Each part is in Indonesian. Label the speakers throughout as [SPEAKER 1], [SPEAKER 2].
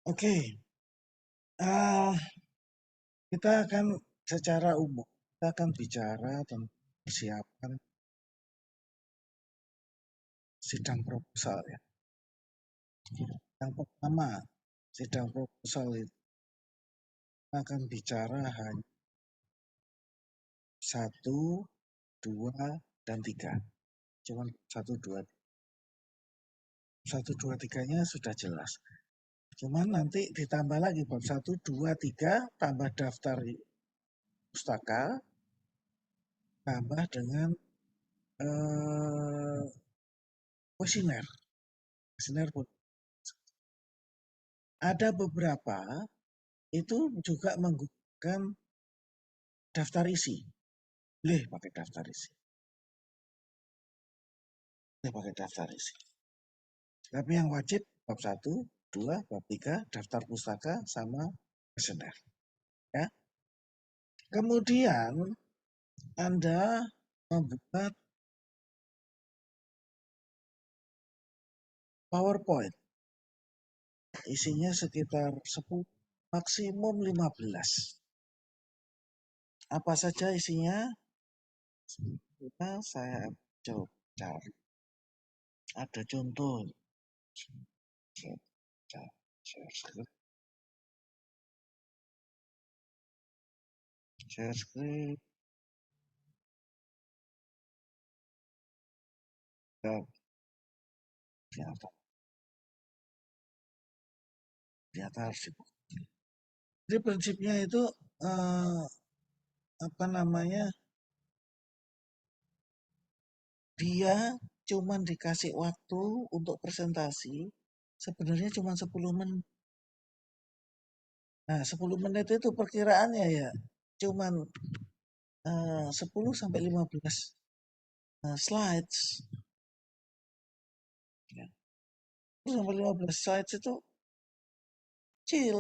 [SPEAKER 1] Oke, ah, kita akan secara umum kita akan bicara tentang persiapan sidang proposal ya. Yang pertama, sidang proposal itu kita akan bicara hanya 1, 2, dan 3. Cuman 1, 2, 1, 2, 3-nya sudah jelas. Cuman nanti ditambah lagi bab 1, 2, 3 tambah daftar pustaka tambah dengan kuesioner. Kuesioner pun ada beberapa itu juga menggunakan daftar isi. Boleh pakai daftar isi. Boleh pakai daftar isi. Tapi yang wajib bab 1, 2, bab 3, daftar pustaka sama kuesioner. Ya. Kemudian Anda membuat PowerPoint. Isinya sekitar 10, maksimum 15. Apa saja isinya? Saya coba cari. Ada contoh. Share screen. Ternyata harus dibuka. Jadi prinsipnya itu apa namanya? Dia cuman dikasih waktu untuk presentasi sebenarnya cuma 10 menit. Nah, 10 menit itu perkiraannya ya cuman 10 sampai 15 slides. Ya. 10 sampai 15 slides itu kecil.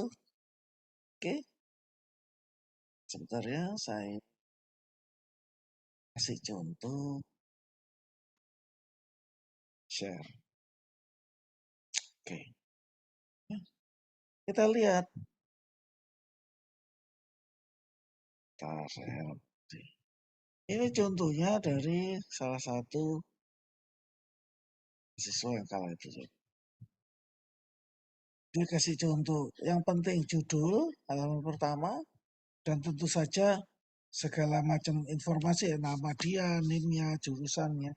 [SPEAKER 1] Oke. Sebentar ya, saya kasih contoh. Share. Oke. Kita lihat. Ini contohnya dari salah satu siswa yang kala itu. Dia kasih contoh. Yang penting judul halaman pertama dan tentu saja segala macam informasi ya, nama dia, NIM-nya, jurusannya.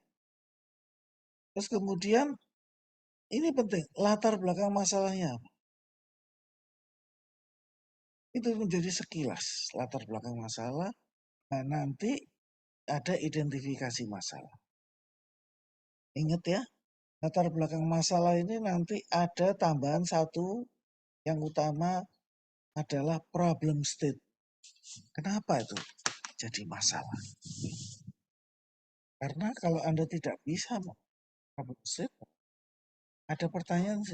[SPEAKER 1] Terus kemudian ini penting, latar belakang masalahnya apa? Itu menjadi sekilas latar belakang masalah. Nah, nanti ada identifikasi masalah. Ingat ya, latar belakang masalah ini nanti ada tambahan satu yang utama adalah problem state. Kenapa itu jadi masalah? Karena kalau Anda tidak bisa problem state, ada pertanyaan,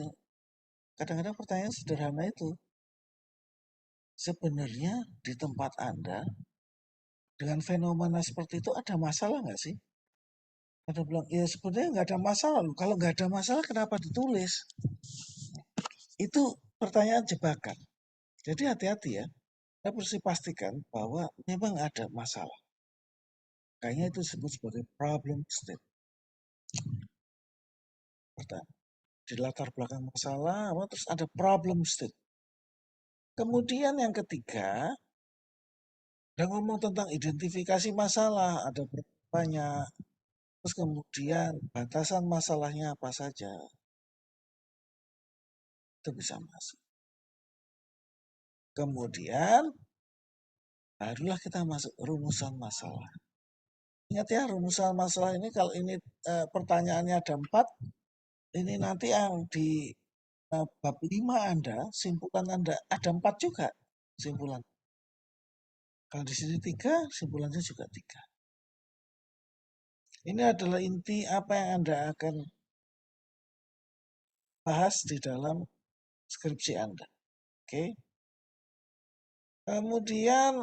[SPEAKER 1] kadang-kadang pertanyaan sederhana itu. Sebenarnya di tempat Anda, dengan fenomena seperti itu ada masalah nggak sih? Ada bilang, ya sebenarnya nggak ada masalah loh. Kalau nggak ada masalah, kenapa ditulis? Itu pertanyaan jebakan. Jadi hati-hati ya. Kita harus pastikan bahwa memang ada masalah. Kayaknya itu disebut sebagai problem state. Pertama, di latar belakang masalah, terus ada problem state. Kemudian yang ketiga, udah ngomong tentang identifikasi masalah, ada banyak. Terus kemudian batasan masalahnya apa saja. Itu bisa masuk. Kemudian barulah kita masuk rumusan masalah. Ingat ya, rumusan masalah ini kalau ini pertanyaannya ada 4, ini nanti yang di bab 5 Anda, simpulan Anda ada 4 juga simpulan. Kalau di sini 3, simpulannya juga 3. Ini adalah inti apa yang Anda akan bahas di dalam skripsi Anda. Oke. Kemudian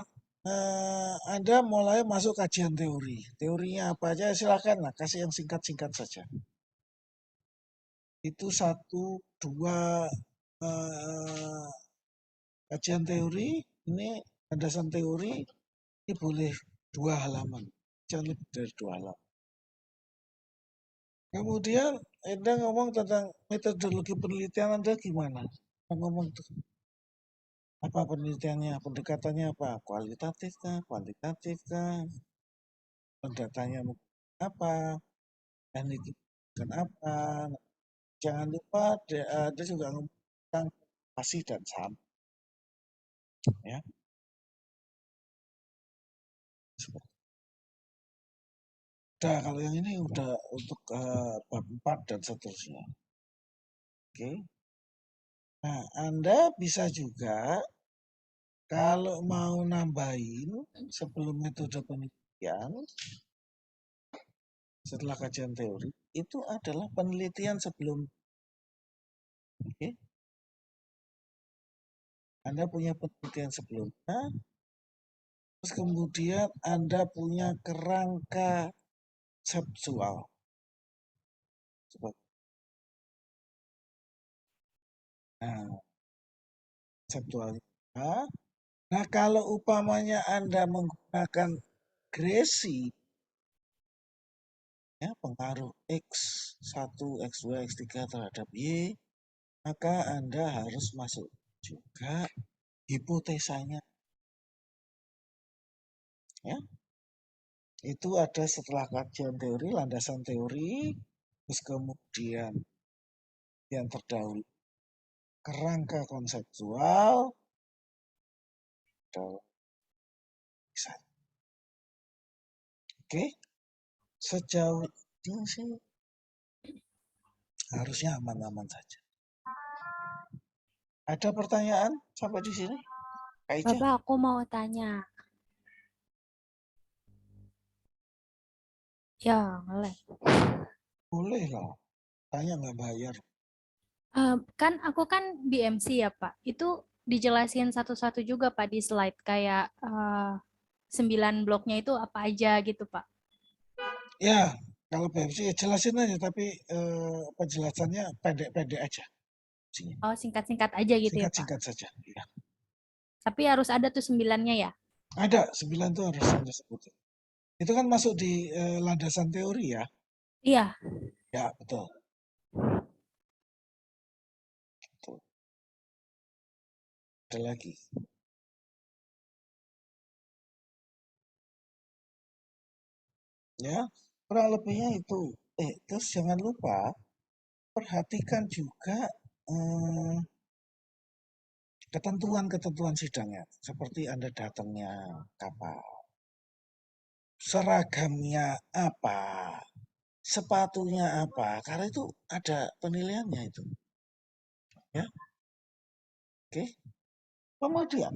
[SPEAKER 1] Anda mulai masuk kajian teori. Teorinya apa aja silakan lah, kasih yang singkat-singkat saja. Itu 1, 2, eh, kajian teori, ini landasan teori, ini boleh 2 halaman. Jangan lebih dari 2 halaman. Kemudian Anda ngomong tentang metodologi penelitian Anda gimana? Anda ngomong tuh, apa penelitiannya, pendekatannya apa? Kualitatif kah, kuantitatif kah, datanya apa, teknik dan apa. Jangan lupa ada juga ngomong tentang pasti dan saham, ya. Udah, kalau yang ini udah untuk bab 4 dan seterusnya. Oke. Nah, Anda bisa juga kalau mau nambahin sebelum metode penelitian, setelah kajian teori, itu adalah penelitian sebelum. Oke. Anda punya penelitian sebelumnya, terus kemudian Anda punya kerangka konseptual. Nah, konseptualnya. Nah, kalau upamanya Anda menggunakan Greci, ya, pengaruh X1, X2, X3 terhadap Y, maka Anda harus masuk juga hipotesanya. Ya, itu ada setelah kajian teori, landasan teori, terus kemudian yang terdahulu kerangka konseptual, bisa. Oke, sejauh ini sih harusnya aman-aman saja. Ada pertanyaan sampai di sini, Kak Ica?
[SPEAKER 2] Bapak, aku mau tanya. Ya, boleh.
[SPEAKER 1] Boleh lah, tanya nggak bayar.
[SPEAKER 2] Kan aku kan BMC ya, Pak. Itu dijelasin satu-satu juga, Pak, di slide. Kayak 9 bloknya itu apa aja gitu, Pak.
[SPEAKER 1] Ya, kalau BMC ya jelasin aja, tapi penjelasannya pendek-pendek aja.
[SPEAKER 2] Oh, singkat-singkat aja gitu ya, Pak.
[SPEAKER 1] Singkat-singkat saja. Ya.
[SPEAKER 2] Tapi harus ada tuh 9-nya ya.
[SPEAKER 1] Ada, 9 itu harus Anda sebutin. Itu kan masuk di landasan teori ya.
[SPEAKER 2] Iya.
[SPEAKER 1] Ya, betul. Betul. Ada lagi. Ya, kurang lebihnya itu. Terus jangan lupa perhatikan juga eh, ketentuan-ketentuan sidangnya. Seperti Anda datangnya kapan, seragamnya apa, sepatunya apa. Karena itu ada penilaiannya itu. Ya, oke. Kemudian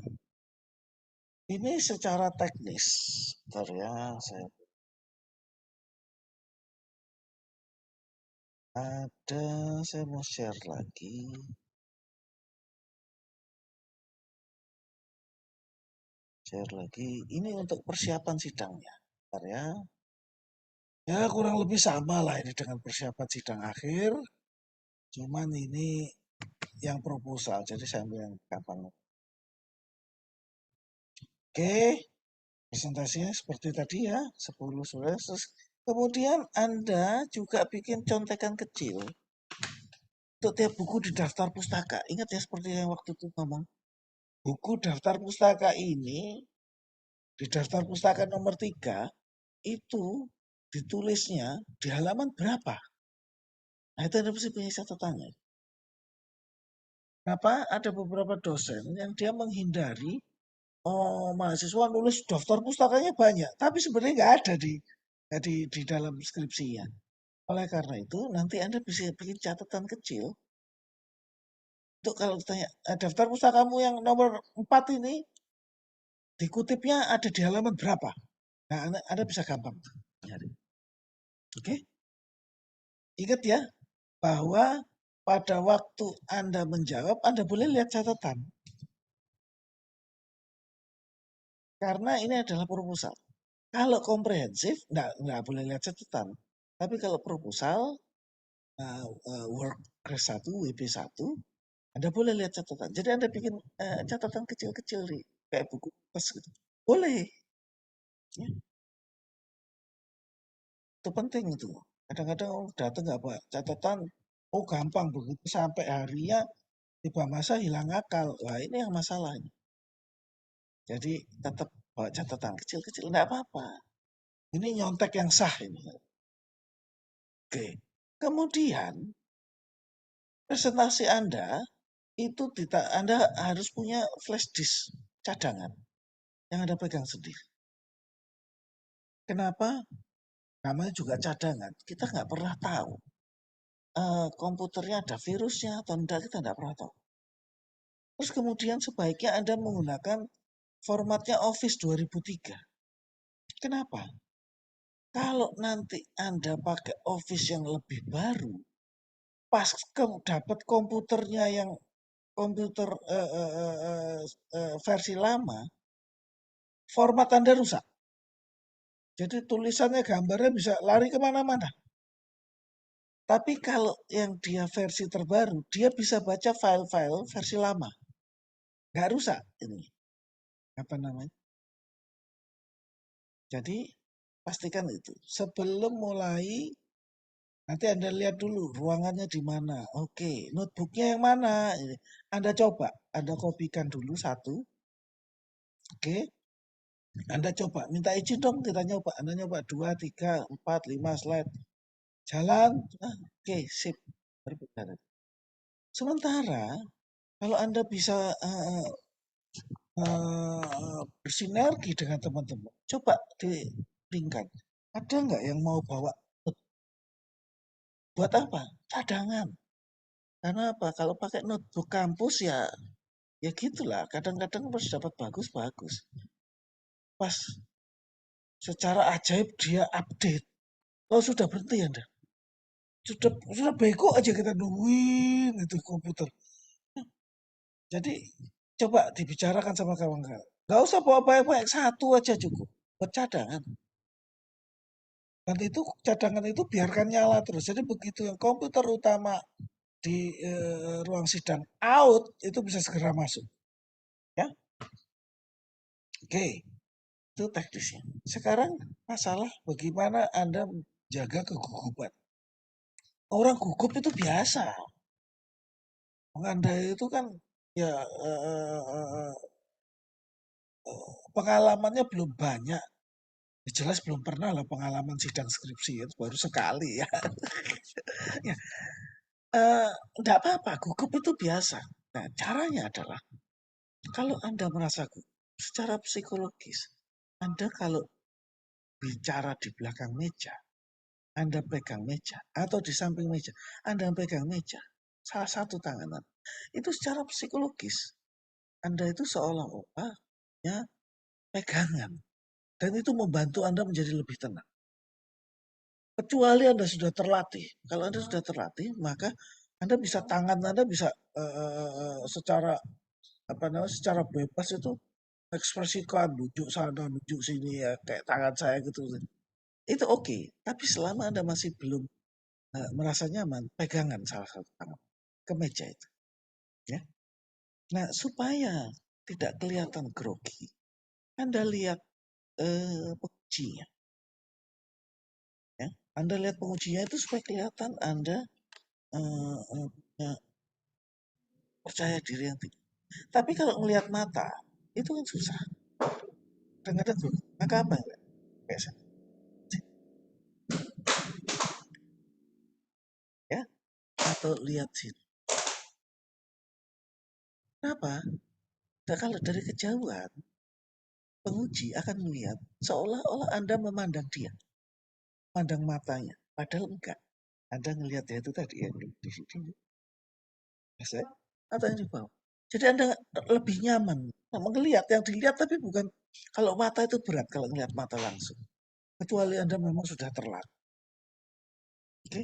[SPEAKER 1] ini secara teknis, bentar ya, saya mau share lagi, Ini untuk persiapan sidangnya, bentar ya. Ya kurang lebih sama lah ini dengan persiapan sidang akhir, cuman ini yang proposal, jadi saya ambil yang gampang. Oke, presentasinya seperti tadi ya, 10 sudah. Kemudian Anda juga bikin contekan kecil untuk tiap buku di daftar pustaka. Ingat ya seperti yang waktu itu ngomong. Buku daftar pustaka ini, di daftar pustaka nomor 3, itu ditulisnya di halaman berapa. Nah itu Anda mesti punya catatannya. Kenapa ada beberapa dosen yang dia menghindari, oh mahasiswa nulis daftar pustakanya banyak, tapi sebenarnya nggak ada di dalam skripsinya. Oleh karena itu, nanti Anda bisa bikin catatan kecil. Untuk kalau ditanya, daftar pustakamu yang nomor 4 ini, dikutipnya ada di halaman berapa? Nah, Anda bisa gampang nyari. Oke? Ingat ya, bahwa pada waktu Anda menjawab, Anda boleh lihat catatan. Karena ini adalah proposal. Kalau komprehensif, nggak boleh lihat catatan. Tapi kalau proposal, work crash 1, WP1, Anda boleh lihat catatan. Jadi Anda bikin catatan kecil-kecil di kayak buku kertas gitu. Boleh. Ya, itu penting itu. Kadang-kadang datang nggak bawa catatan, oh gampang begitu sampai harinya tiba masa hilang akal. Wah ini yang masalah ini. Jadi tetap bawa catatan kecil-kecil, enggak apa-apa. Ini nyontek yang sah ini. Oke. Kemudian presentasi Anda itu Anda harus punya flash disk cadangan yang Anda pegang sendiri. Kenapa? Namanya juga cadangan. Kita nggak pernah tahu komputernya ada virusnya atau enggak, kita nggak pernah tahu. Terus kemudian sebaiknya Anda menggunakan formatnya Office 2003. Kenapa? Kalau nanti Anda pakai Office yang lebih baru, pas dapat komputernya yang komputer versi lama, format Anda rusak. Jadi tulisannya, gambarnya bisa lari kemana-mana. Tapi kalau yang dia versi terbaru, dia bisa baca file-file versi lama. Nggak rusak ini. Apa namanya? Jadi pastikan itu. Sebelum mulai, nanti Anda lihat dulu ruangannya di mana. Oke, notebooknya yang mana? Anda coba, Anda kopikan dulu satu. Oke, Anda coba, minta izin dong, kita nyoba. Anda nyoba 2, 3, 4, 5 slide. Jalan, oke, sip. Berbicara. Sementara, kalau Anda bisa bersinergi dengan teman-teman, coba ditingkat. Ada nggak yang mau bawa? Buat apa? Cadangan. Karena apa? Kalau pakai notebook kampus ya gitulah. Kadang-kadang harus dapat bagus-bagus. Pas secara ajaib dia update. Oh sudah berhenti Anda. Sudah bego aja kita nungguin itu komputer. Jadi coba dibicarakan sama kawan-kawan. Gak usah bawa banyak-banyak, satu aja cukup. Buat cadangan. Dan itu cadangan itu biarkan nyala terus. Jadi begitu yang komputer utama di ruang sidang out, itu bisa segera masuk. Ya, oke, itu teknisnya. Sekarang masalah bagaimana Anda menjaga kegugupan. Orang gugup itu biasa. Anda itu kan ya pengalamannya belum banyak. Jelas belum pernah lah pengalaman sidang skripsi itu baru sekali ya. Ya, enggak apa-apa, gugup itu biasa. Nah, caranya adalah kalau Anda merasa gugup secara psikologis, Anda kalau bicara di belakang meja, Anda pegang meja atau di samping meja, Anda pegang meja, salah satu tangan itu secara psikologis Anda itu seolah-olah ya pegangan dan itu membantu Anda menjadi lebih tenang. Kecuali Anda sudah terlatih. Kalau Anda sudah terlatih, maka Anda bisa tangan Anda bisa secara apa namanya secara bebas itu ekspresikan nunjuk sana nunjuk sini ya kayak tangan saya gitu. Itu oke. Tapi selama Anda masih belum merasa nyaman, pegangan salah satu tangan ke meja itu. Ya. Nah, supaya tidak kelihatan grogi, Anda lihat pengujinya. Ya. Anda lihat pengujinya itu supaya kelihatan Anda punya percaya diri yang tinggi. Tapi kalau melihat mata, itu kan susah. Kadang-kadang tuh, maka apa ya? Biasa. Ya, atau lihat sini. Kenapa? Nah, kalau dari kejauhan, penguji akan melihat seolah-olah Anda memandang dia, pandang matanya. Padahal enggak. Anda ngelihat ya itu tadi yang di sini. Biasa, atau yang di bawah. Jadi Anda lebih nyaman melihat yang dilihat tapi bukan kalau mata itu berat kalau melihat mata langsung. Kecuali Anda memang sudah terlatih. Oke?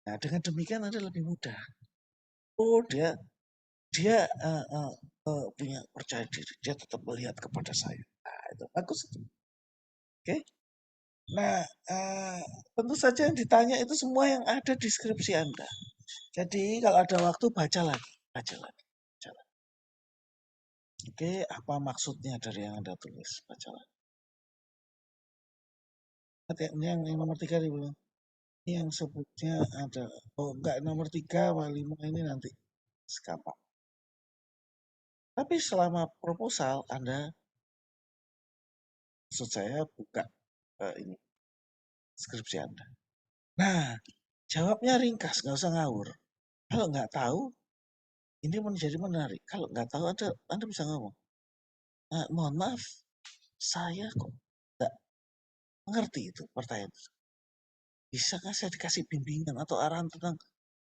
[SPEAKER 1] Nah, dengan demikian Anda lebih mudah. Oh, dia dia punya percaya diri. Dia tetap melihat kepada saya. Nah, itu bagus itu. Oke? Nah, tentu saja yang ditanya itu semua yang ada di skripsi Anda. Jadi kalau ada waktu baca lagi. Baca lagi. Baca lagi. Oke, apa maksudnya dari yang Anda tulis? Baca lagi. Ini yang nomor 3 nih, belum. Ini yang sebutnya ada. Oh, enggak, nomor 3, 5 ini nanti. Skapa. Tapi selama proposal, Anda, maksud saya, buka ini skripsi Anda. Nah, jawabnya ringkas, nggak usah ngawur. Kalau nggak tahu, ini menjadi menarik. Kalau nggak tahu, Anda bisa ngomong. Mohon maaf, saya kok nggak mengerti itu pertanyaan itu. Bisakah saya dikasih bimbingan atau arahan tentang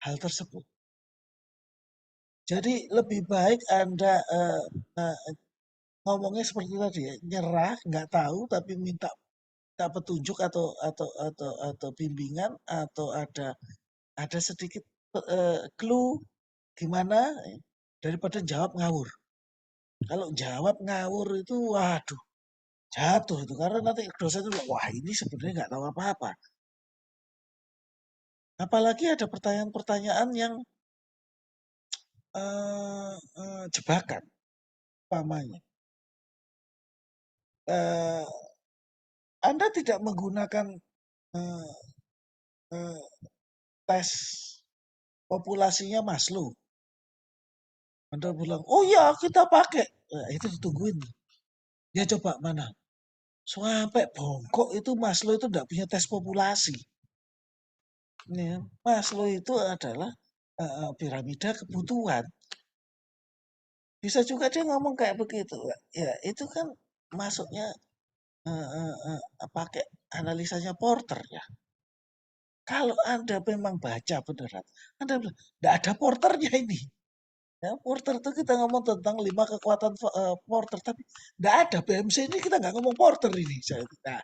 [SPEAKER 1] hal tersebut? Jadi lebih baik Anda ngomongnya seperti tadi ya, nyerah, nggak tahu, tapi minta petunjuk atau bimbingan atau ada sedikit clue gimana daripada jawab ngawur. Kalau jawab ngawur itu, waduh, jatuh itu karena nanti dosen itu bilang, wah ini sebenarnya nggak tahu apa-apa. Apalagi ada pertanyaan-pertanyaan yang jebakan, umpamanya. Eh, Anda tidak menggunakan eh, eh, tes populasinya Maslow. Anda bilang, oh ya kita pakai. Itu ditungguin. Ya coba mana? Sampai bongkok itu Maslow itu tidak punya tes populasi. Ya, Maslow itu adalah piramida kebutuhan. Bisa juga dia ngomong kayak begitu. Ya itu kan masuknya pakai analisanya Porter ya. Kalau Anda memang baca beneran, Anda bilang, tidak ada porternya ini. Ya, Porter itu kita ngomong tentang 5 kekuatan Porter, tapi tidak ada BMC ini kita nggak ngomong Porter ini. Nah,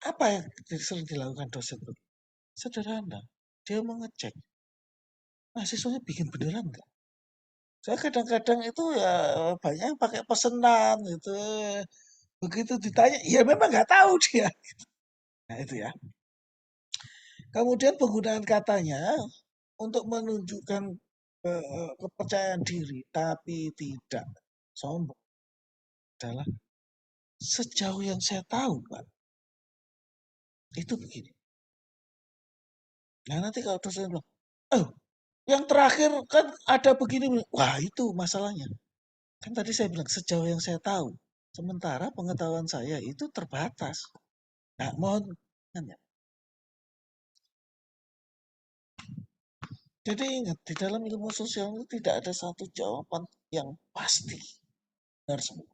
[SPEAKER 1] apa yang sering dilakukan dosen itu? Sederhana, dia mengecek mahasiswanya bikin beneran nggak. Saya kadang-kadang itu ya banyak yang pakai pesenan gitu. Begitu ditanya, ya memang nggak tahu dia. Nah itu ya. Kemudian penggunaan katanya untuk menunjukkan kepercayaan diri, tapi tidak sombong adalah sejauh yang saya tahu, Pak, itu begini. Nah nanti kalau dosen bilang, oh yang terakhir kan ada begini, wah itu masalahnya. Kan tadi saya bilang sejauh yang saya tahu. Sementara pengetahuan saya itu terbatas. Nah, mohon ya. Jadi ingat, di dalam ilmu sosial itu tidak ada satu jawaban yang pasti. Benar semua.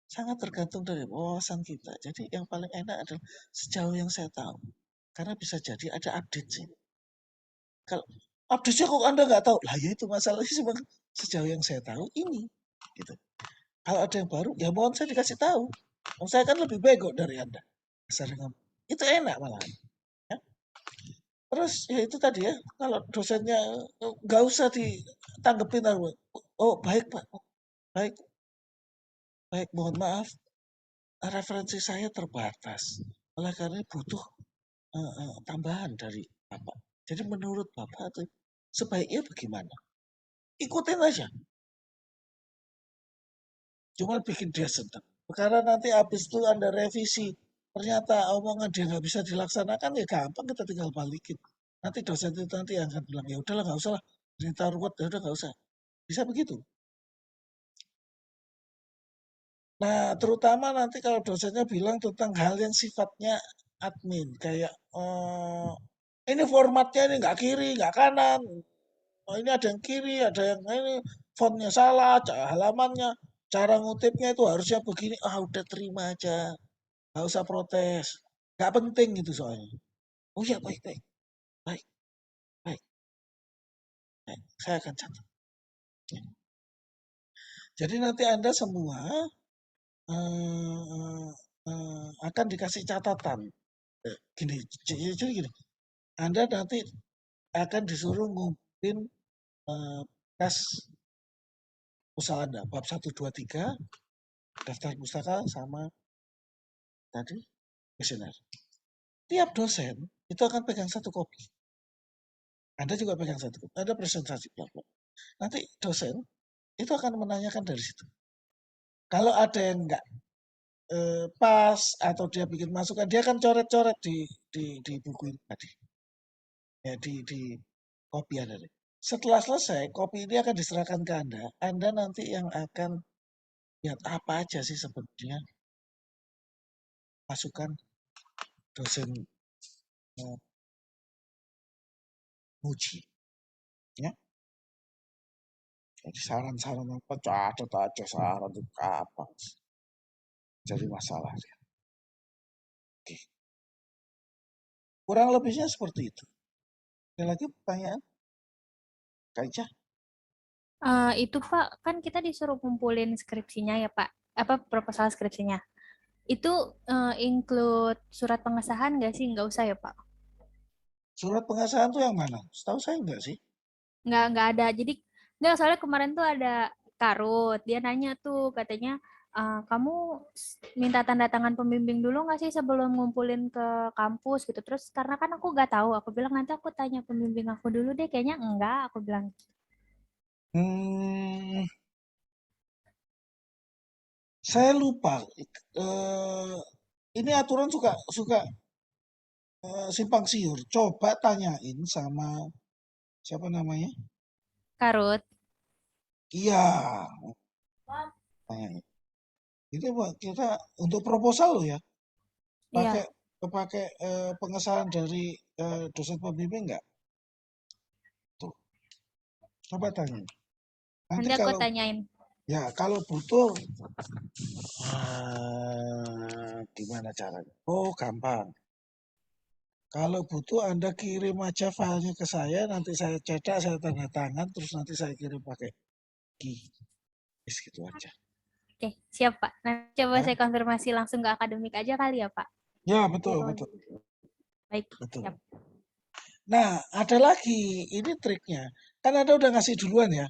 [SPEAKER 1] Sangat tergantung dari wawasan kita. Jadi yang paling enak adalah sejauh yang saya tahu. Karena bisa jadi ada update sih. Kalau update-nya kok Anda nggak tahu, lah ya itu masalahnya cuma sejauh yang saya tahu ini. Gitu. Kalau ada yang baru, ya mohon saya dikasih tahu. Saya kan lebih bego dari Anda. Itu enak malah. Ya. Terus ya itu tadi ya, kalau dosennya nggak usah ditanggepin. Oh baik Pak, baik, baik mohon maaf, referensi saya terbatas. Oleh karena butuh tambahan dari Bapak. Jadi menurut Bapak itu sebaiknya bagaimana? Ikutin aja. Cuma bikin dia senang. Karena nanti habis itu Anda revisi. Ternyata omongan dia nggak bisa dilaksanakan, ya gampang kita tinggal balikin. Nanti dosen itu nanti yang akan bilang, ya udahlah nggak usah lah. Cerita ruwet, ya udah nggak usah. Bisa begitu. Nah, terutama nanti kalau dosennya bilang tentang hal yang sifatnya admin. Kayak, ini formatnya ini nggak kiri, nggak kanan. Oh, ini ada yang kiri, ada yang ini fontnya salah, halamannya, cara ngutipnya itu harusnya begini. Ah, udah terima aja, nggak usah protes. Nggak penting itu soalnya. Oh ya, baik, baik, baik, baik, baik. Saya akan catat. Ya. Jadi nanti Anda semua akan dikasih catatan. Gini, jadi gini. Anda nanti akan disuruh ngumpulin tes usaha Anda. Bab 1, 2, 3, daftar pustaka, sama tadi kuesioner. Tiap dosen itu akan pegang satu kopi. Anda juga pegang satu kopi, Anda presentasi bla-bla. Nanti dosen itu akan menanyakan dari situ. Kalau ada yang nggak pas atau dia bikin masukan, dia akan coret-coret di buku ini tadi. Ya, di kopi Anda. Setelah selesai, kopi ini akan diserahkan ke Anda. Anda nanti yang akan lihat apa aja sih sebenarnya masukan dosen uji. Ya. Jadi saran-saran apa, catat aja saran itu apa. Jadi masalah. Oke. Kurang lebihnya seperti itu. Ada lagi pertanyaan? Kak Ica?
[SPEAKER 2] Itu Pak, kan kita disuruh kumpulin skripsinya ya Pak, apa proposal skripsinya. Itu include surat pengesahan nggak sih? Nggak usah ya Pak?
[SPEAKER 1] Surat pengesahan tuh yang mana? Setahu saya enggak sih.
[SPEAKER 2] Nggak ada. Jadi nggak, soalnya kemarin tuh ada Karut, dia nanya tuh katanya, kamu minta tanda tangan pembimbing dulu nggak sih sebelum ngumpulin ke kampus gitu. Terus karena kan aku nggak tahu, aku bilang nanti aku tanya pembimbing aku dulu deh, kayaknya enggak, aku bilang.
[SPEAKER 1] Hmm, saya lupa. Eh, ini aturan suka suka simpang siur. Coba tanyain sama siapa namanya?
[SPEAKER 2] Karut.
[SPEAKER 1] Iya, tanyain. Itu Pak, kita untuk proposal loh ya. Pakai
[SPEAKER 2] Iya,
[SPEAKER 1] pakai pengesahan dari dosen pembimbing enggak? Tuh, coba tanya. Nanti
[SPEAKER 2] nanti aku
[SPEAKER 1] kalau
[SPEAKER 2] tanyain.
[SPEAKER 1] ya kalau butuh gimana caranya? Oh, gampang. Kalau butuh Anda kirim aja filenya ke saya, nanti saya cetak, saya tanda tangan, terus nanti saya kirim pakai Ki. Wis gitu aja.
[SPEAKER 2] Oke, siap Pak. Nanti coba
[SPEAKER 1] Ya,
[SPEAKER 2] saya konfirmasi langsung ke akademik aja kali ya Pak.
[SPEAKER 1] ya
[SPEAKER 2] Ya,
[SPEAKER 1] betul,
[SPEAKER 2] kalau
[SPEAKER 1] betul,
[SPEAKER 2] gitu. Baik, siap.
[SPEAKER 1] betul. Nah, ada lagi, ini triknya. Kan Anda udah ngasih duluan ya,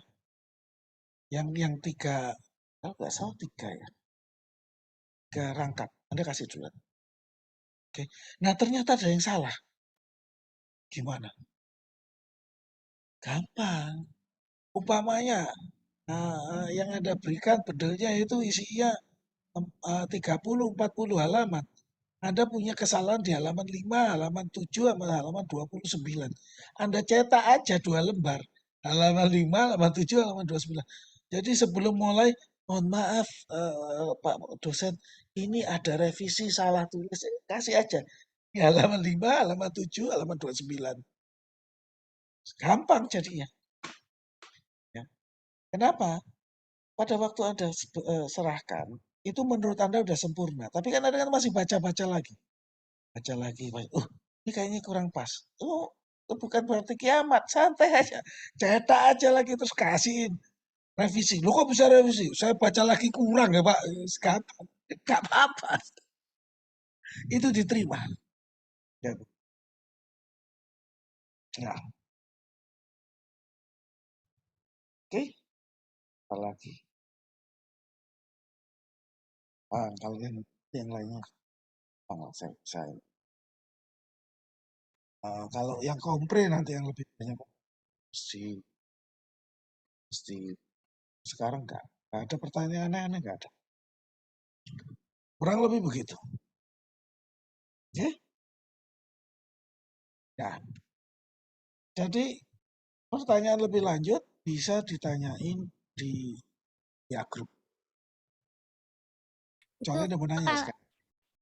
[SPEAKER 1] yang tiga, kalau nggak salah tiga ya, tiga rangkap. Anda kasih duluan. Oke. Nah, ternyata ada yang salah. Gimana? Gampang. Umpamanya, yang Anda berikan bedelnya itu isinya 30, 40 halaman. Anda punya kesalahan di halaman 5, halaman 7, sama halaman 29. Anda cetak aja 2 lembar. Halaman 5, halaman 7, halaman 29. Jadi sebelum mulai, mohon maaf Pak dosen, ini ada revisi salah tulis. Kasih aja. Di halaman 5, halaman 7, halaman 29. Gampang jadinya. Ya. Kenapa? Pada waktu Anda serahkan, itu menurut Anda sudah sempurna. Tapi kan Anda kan masih baca-baca lagi. Baca lagi, ini kayaknya kurang pas. Oh, itu bukan berarti kiamat, santai aja. Cetak aja lagi terus kasihin revisi. Lo kok bisa revisi? Saya baca lagi kurang ya Pak. Gampang. Gak apa-apa. Itu diterima. Ya, nah, oke. Apa lagi? Kalau yang lainnya, saya. Kalau yang kompre nanti yang lebih banyak, mesti, mesti sekarang nggak ada pertanyaan aneh-aneh, nggak ada. Kurang lebih begitu. Oke? Nah, jadi pertanyaan lebih lanjut bisa ditanyain di ya grup.
[SPEAKER 2] Itu
[SPEAKER 1] Kecuali ada mau nanya
[SPEAKER 2] Kak,
[SPEAKER 1] sekarang.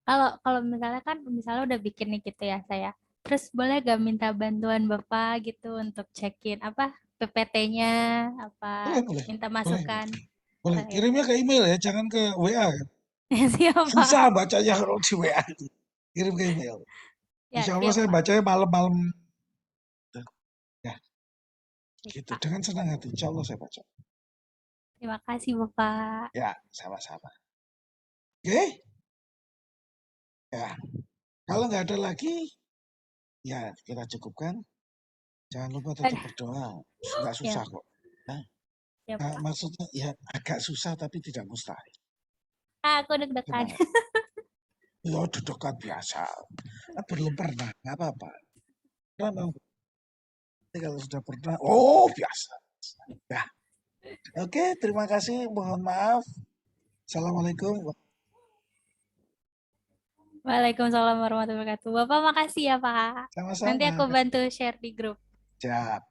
[SPEAKER 2] kalau kalau misalnya kan misalnya udah bikin nih gitu ya saya. Terus boleh gak minta bantuan Bapak gitu untuk cekin apa PPT-nya, apa
[SPEAKER 1] Boleh, boleh,
[SPEAKER 2] minta
[SPEAKER 1] boleh,
[SPEAKER 2] masukan.
[SPEAKER 1] boleh.
[SPEAKER 2] Boleh ya.
[SPEAKER 1] Kirimnya ke email ya, jangan ke WA kan.
[SPEAKER 2] Siap,
[SPEAKER 1] Susah
[SPEAKER 2] Pak.
[SPEAKER 1] bacanya kalau di WA itu. Kirim ke email.
[SPEAKER 2] Ya,
[SPEAKER 1] Insya Allah
[SPEAKER 2] siap,
[SPEAKER 1] saya
[SPEAKER 2] Pak.
[SPEAKER 1] bacanya malam-malam. Ya,
[SPEAKER 2] Baik,
[SPEAKER 1] gitu.
[SPEAKER 2] Pak.
[SPEAKER 1] Dengan senang hati. Insya Allah saya baca.
[SPEAKER 2] Terima kasih, Bapak.
[SPEAKER 1] Ya, sama-sama. Oke? Ya, kalau nggak ada lagi, ya kita cukupkan. Jangan lupa tetap
[SPEAKER 2] Aduh,
[SPEAKER 1] berdoa. Nggak
[SPEAKER 2] ya,
[SPEAKER 1] susah kok. Nah,
[SPEAKER 2] siap,
[SPEAKER 1] nah,
[SPEAKER 2] Pak.
[SPEAKER 1] maksudnya ya agak susah tapi tidak mustahil.
[SPEAKER 2] Aku deg-degan.
[SPEAKER 1] Semangat. Ya, dekat biasa. Kan belum pernah, nggak apa-apa. Pernah mau Nanti kalau sudah pernah, oh biasa. Ya. Oke, terima kasih. Mohon maaf. Assalamualaikum.
[SPEAKER 2] Waalaikumsalam warahmatullahi wabarakatuh. Bapak makasih ya, Pak. Nanti
[SPEAKER 1] Sama-sama.
[SPEAKER 2] aku bantu share di grup.
[SPEAKER 1] Siap.